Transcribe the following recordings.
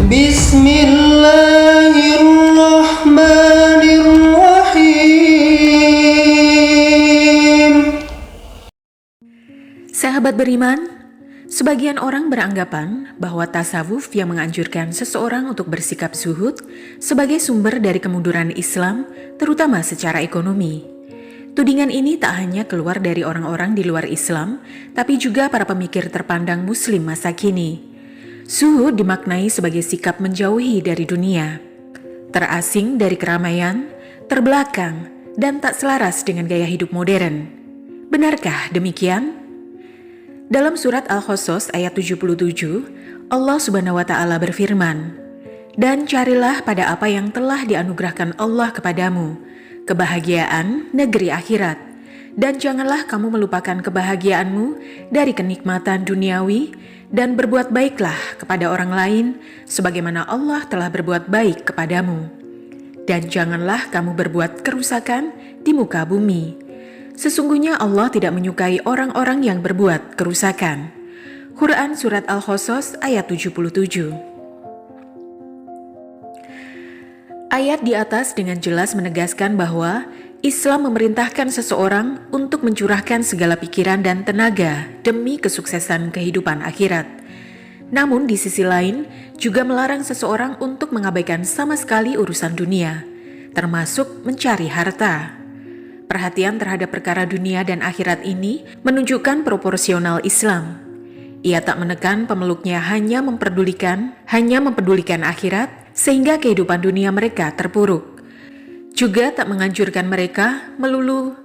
Bismillahirrahmanirrahim. Sahabat beriman, sebagian orang beranggapan bahwa tasawuf yang menganjurkan seseorang untuk bersikap zuhud sebagai sumber dari kemunduran Islam, terutama secara ekonomi. Tudingan ini tak hanya keluar dari orang-orang di luar Islam, tapi juga para pemikir terpandang Muslim masa kini. Zuhud dimaknai sebagai sikap menjauhi dari dunia, terasing dari keramaian, terbelakang, dan tak selaras dengan gaya hidup modern. Benarkah demikian? Dalam surat Al-Qasas ayat 77, Allah Subhanahu wa Ta'ala berfirman, "Dan carilah pada apa yang telah dianugerahkan Allah kepadamu, kebahagiaan negeri akhirat, dan janganlah kamu melupakan kebahagiaanmu dari kenikmatan duniawi, dan berbuat baiklah kepada orang lain sebagaimana Allah telah berbuat baik kepadamu. Dan janganlah kamu berbuat kerusakan di muka bumi. Sesungguhnya Allah tidak menyukai orang-orang yang berbuat kerusakan." Quran Surat Al-Qasas ayat 77. Ayat di atas dengan jelas menegaskan bahwa Islam memerintahkan seseorang untuk mencurahkan segala pikiran dan tenaga demi kesuksesan kehidupan akhirat. Namun di sisi lain juga melarang seseorang untuk mengabaikan sama sekali urusan dunia, termasuk mencari harta. Perhatian terhadap perkara dunia dan akhirat ini menunjukkan proporsional Islam. Ia tak menekan pemeluknya hanya mempedulikan akhirat sehingga kehidupan dunia mereka terpuruk. Juga tak menganjurkan mereka melulu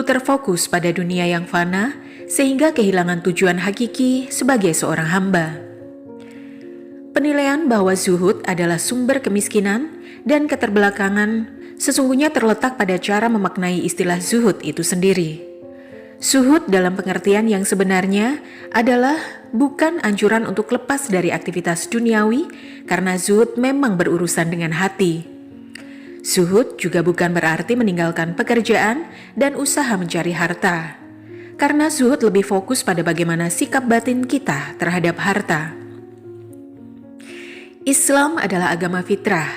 terfokus pada dunia yang fana sehingga kehilangan tujuan hakiki sebagai seorang hamba. Penilaian bahwa zuhud adalah sumber kemiskinan dan keterbelakangan sesungguhnya terletak pada cara memaknai istilah zuhud itu sendiri. Zuhud dalam pengertian yang sebenarnya adalah bukan anjuran untuk lepas dari aktivitas duniawi karena zuhud memang berurusan dengan hati. Zuhud juga bukan berarti meninggalkan pekerjaan dan usaha mencari harta, karena zuhud lebih fokus pada bagaimana sikap batin kita terhadap harta. Islam adalah agama fitrah,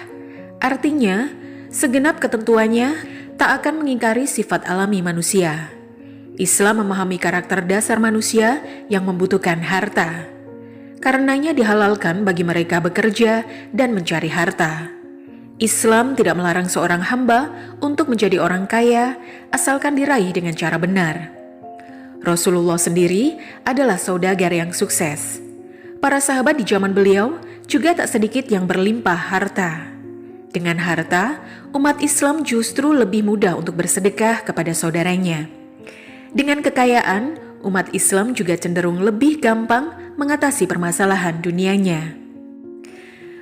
artinya segenap ketentuannya tak akan mengingkari sifat alami manusia. Islam memahami karakter dasar manusia yang membutuhkan harta. Karenanya dihalalkan bagi mereka bekerja dan mencari harta. Islam tidak melarang seorang hamba untuk menjadi orang kaya asalkan diraih dengan cara benar. Rasulullah sendiri adalah saudagar yang sukses. Para sahabat di zaman beliau juga tak sedikit yang berlimpah harta. Dengan harta, umat Islam justru lebih mudah untuk bersedekah kepada saudaranya. Dengan kekayaan, umat Islam juga cenderung lebih gampang mengatasi permasalahan dunianya.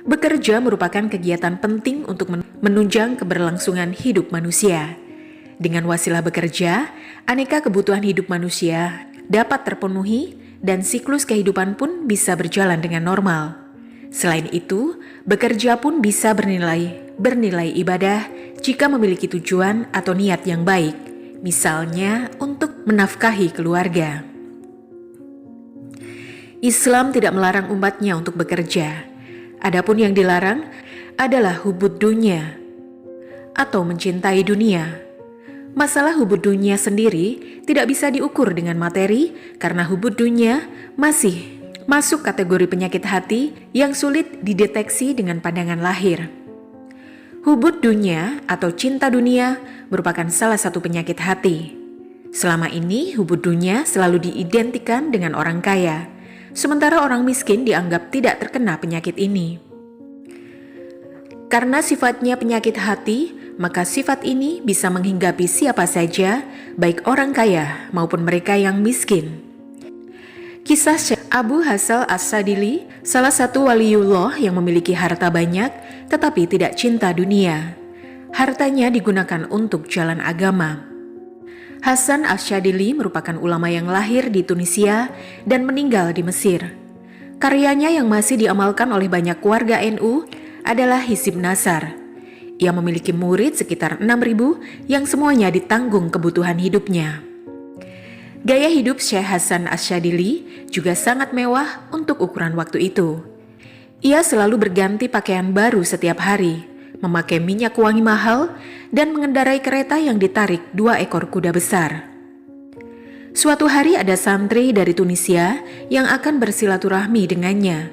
Bekerja merupakan kegiatan penting untuk menunjang keberlangsungan hidup manusia. Dengan wasilah bekerja, aneka kebutuhan hidup manusia dapat terpenuhi dan siklus kehidupan pun bisa berjalan dengan normal. Selain itu, bekerja pun bisa bernilai ibadah jika memiliki tujuan atau niat yang baik, misalnya untuk menafkahi keluarga. Islam tidak melarang umatnya untuk bekerja. Adapun yang dilarang adalah hubud dunya atau mencintai dunia. Masalah hubud dunya sendiri tidak bisa diukur dengan materi karena hubud dunya masih masuk kategori penyakit hati yang sulit dideteksi dengan pandangan lahir. Hubud dunya atau cinta dunia merupakan salah satu penyakit hati. Selama ini hubud dunya selalu diidentikan dengan orang kaya, sementara orang miskin dianggap tidak terkena penyakit ini. Karena sifatnya penyakit hati, maka sifat ini bisa menghinggapi siapa saja, baik orang kaya maupun mereka yang miskin. Kisah Syekh Abu Hasan As-Sadili, salah satu waliullah yang memiliki harta banyak tetapi tidak cinta dunia. Hartanya digunakan untuk jalan agama. Hasan As-Sadili merupakan ulama yang lahir di Tunisia dan meninggal di Mesir. Karyanya yang masih diamalkan oleh banyak warga NU adalah Hizib Nasar. Ia memiliki murid sekitar 6.000 yang semuanya ditanggung kebutuhan hidupnya. Gaya hidup Syekh Hasan As-Sadili juga sangat mewah untuk ukuran waktu itu. Ia selalu berganti pakaian baru setiap hari, memakai minyak wangi mahal, dan mengendarai kereta yang ditarik 2 ekor kuda besar. Suatu hari ada santri dari Tunisia yang akan bersilaturahmi dengannya.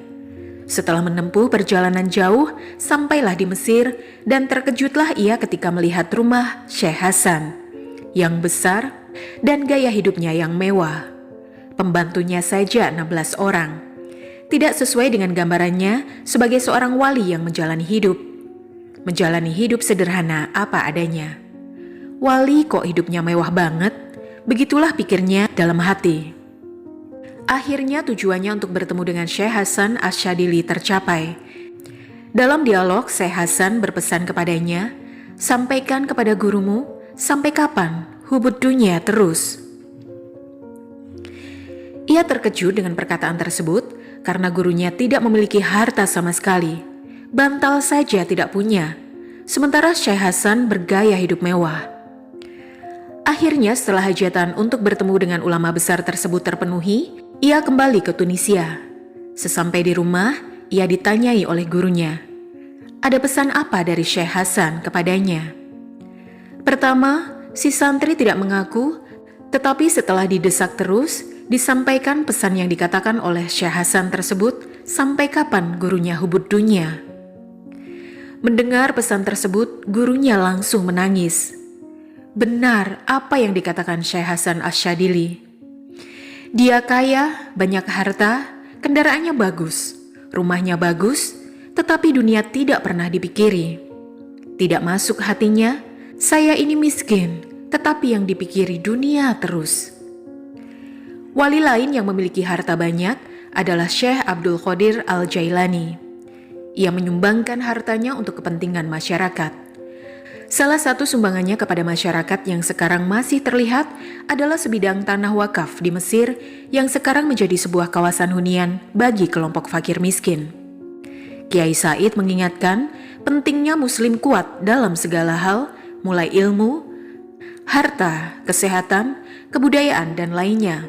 Setelah menempuh perjalanan jauh, sampailah di Mesir dan terkejutlah ia ketika melihat rumah Syekh Hasan yang besar dan gaya hidupnya yang mewah. Pembantunya saja 16 orang. Tidak sesuai dengan gambarannya sebagai seorang wali yang menjalani hidup. Menjalani hidup sederhana apa adanya. Wali kok hidupnya mewah banget? Begitulah pikirnya dalam hati. Akhirnya tujuannya untuk bertemu dengan Syekh Hasan Asyadili tercapai. Dalam dialog, Syekh Hasan berpesan kepadanya, "Sampaikan kepada gurumu, sampai kapan hubud dunia terus?" Ia terkejut dengan perkataan tersebut karena gurunya tidak memiliki harta sama sekali. Bantal saja tidak punya. Sementara Syekh Hasan bergaya hidup mewah. Akhirnya setelah hajatan untuk bertemu dengan ulama besar tersebut terpenuhi, ia kembali ke Tunisia. Sesampai di rumah, ia ditanyai oleh gurunya, ada pesan apa dari Syekh Hasan kepadanya? Pertama, si santri tidak mengaku, tetapi setelah didesak terus, disampaikan pesan yang dikatakan oleh Syekh Hasan tersebut, sampai kapan gurunya hubud dunia. Mendengar pesan tersebut, gurunya langsung menangis. Benar apa yang dikatakan Syekh Hasan Asyadili. Dia kaya, banyak harta, kendaraannya bagus, rumahnya bagus, tetapi dunia tidak pernah dipikiri. Tidak masuk hatinya, saya ini miskin, tetapi yang dipikiri dunia terus. Wali lain yang memiliki harta banyak adalah Syekh Abdul Qadir Al-Jailani. Ia menyumbangkan hartanya untuk kepentingan masyarakat. Salah satu sumbangannya kepada masyarakat yang sekarang masih terlihat adalah sebidang tanah wakaf di Mesir yang sekarang menjadi sebuah kawasan hunian bagi kelompok fakir miskin. Kiai Said mengingatkan pentingnya muslim kuat dalam segala hal, mulai ilmu, harta, kesehatan, kebudayaan, dan lainnya.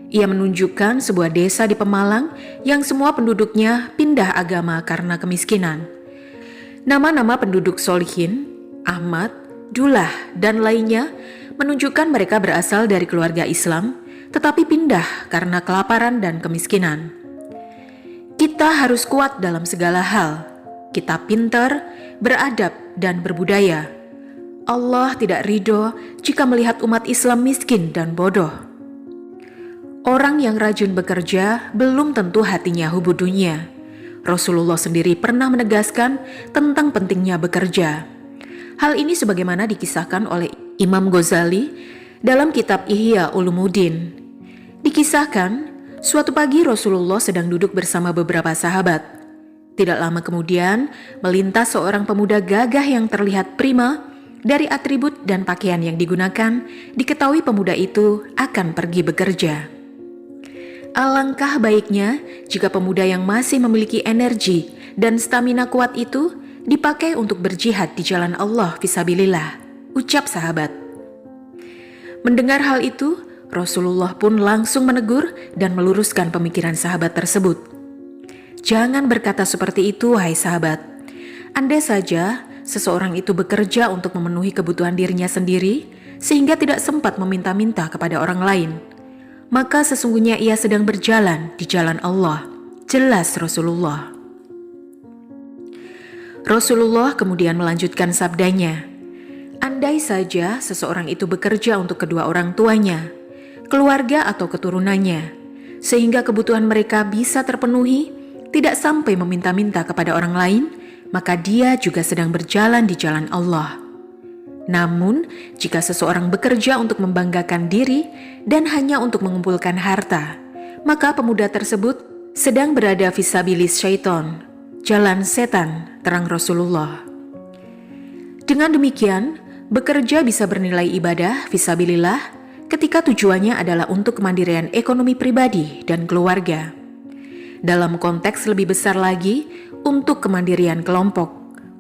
Ia menunjukkan sebuah desa di Pemalang yang semua penduduknya pindah agama karena kemiskinan. Nama-nama penduduk solihin, Ahmad, Dullah, dan lainnya menunjukkan mereka berasal dari keluarga Islam, tetapi pindah karena kelaparan dan kemiskinan. Kita harus kuat dalam segala hal. Kita pintar, beradab, dan berbudaya. Allah tidak ridho jika melihat umat Islam miskin dan bodoh. Orang yang rajin bekerja belum tentu hatinya hubud dunia. Rasulullah sendiri pernah menegaskan tentang pentingnya bekerja. Hal ini sebagaimana dikisahkan oleh Imam Ghazali dalam kitab Ihya Ulumuddin. Dikisahkan, suatu pagi Rasulullah sedang duduk bersama beberapa sahabat. Tidak lama kemudian, melintas seorang pemuda gagah yang terlihat prima. Dari atribut dan pakaian yang digunakan, diketahui pemuda itu akan pergi bekerja. Alangkah baiknya jika pemuda yang masih memiliki energi dan stamina kuat itu dipakai untuk berjihad di jalan Allah fisabilillah, ucap sahabat. Mendengar hal itu, Rasulullah pun langsung menegur dan meluruskan pemikiran sahabat tersebut. Jangan berkata seperti itu, wahai sahabat. Andai saja seseorang itu bekerja untuk memenuhi kebutuhan dirinya sendiri, sehingga tidak sempat meminta-minta kepada orang lain, maka sesungguhnya ia sedang berjalan di jalan Allah. Jelas Rasulullah. Rasulullah kemudian melanjutkan sabdanya, andai saja seseorang itu bekerja untuk kedua orang tuanya, keluarga atau keturunannya, sehingga kebutuhan mereka bisa terpenuhi, tidak sampai meminta-minta kepada orang lain, maka dia juga sedang berjalan di jalan Allah. Namun, jika seseorang bekerja untuk membanggakan diri dan hanya untuk mengumpulkan harta, maka pemuda tersebut sedang berada fisabilis syaiton, jalan setan, terang Rasulullah. Dengan demikian, bekerja bisa bernilai ibadah fisabilillah ketika tujuannya adalah untuk kemandirian ekonomi pribadi dan keluarga. Dalam konteks lebih besar lagi, untuk kemandirian kelompok,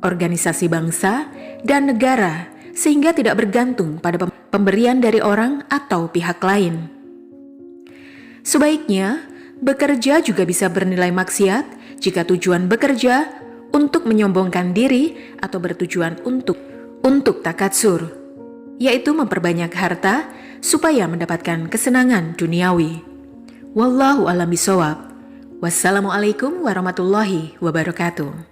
organisasi bangsa, dan negara, sehingga tidak bergantung pada pemberian dari orang atau pihak lain. Sebaiknya, bekerja juga bisa bernilai maksiat jika tujuan bekerja untuk menyombongkan diri atau bertujuan untuk takatsur, yaitu memperbanyak harta supaya mendapatkan kesenangan duniawi. Wallahu a'lam bishawab. Wassalamualaikum warahmatullahi wabarakatuh.